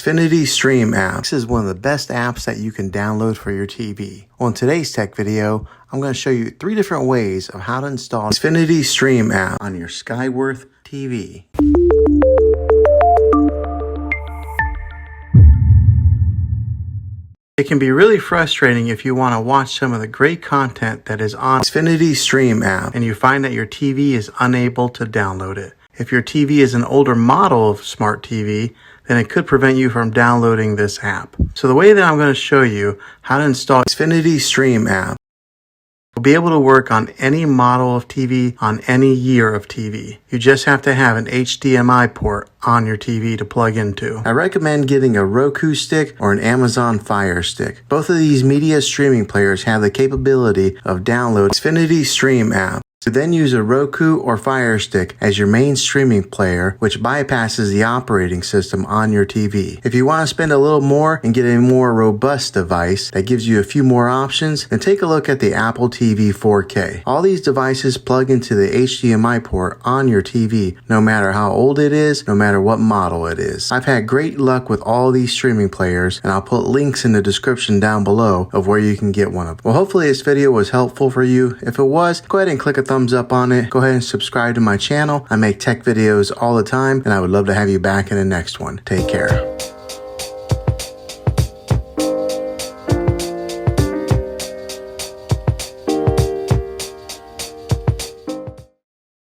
Xfinity Stream App. This is one of the best apps that you can download for your TV. Well, in today's tech video, I'm going to show you 3 different ways of how to install Xfinity Stream App on your Skyworth TV. It can be really frustrating if you want to watch some of the great content that is on Xfinity Stream App and you find that your TV is unable to download it. If your TV is an older model of smart TV, then it could prevent you from downloading this app. So the way that I'm going to show you how to install Xfinity Stream App will be able to work on any model of TV on any year of TV. You just have to have an HDMI port on your TV to plug into. I recommend getting a Roku stick or an Amazon Fire Stick. Both of these media streaming players have the capability of downloading Xfinity Stream App. So then use a Roku or Fire Stick as your main streaming player, which bypasses the operating system on your TV. If you want to spend a little more and get a more robust device that gives you a few more options, then take a look at the Apple TV 4K. All these devices plug into the HDMI port on your TV, no matter how old it is, no matter what model it is. I've had great luck with all these streaming players, and I'll put links in the description down below of where you can get one of them. Well, hopefully this video was helpful for you. If it was, go ahead and click a thumbs up on it. Go ahead and subscribe to my channel. I make tech videos all the time, and I would love to have you back in the next one. Take care.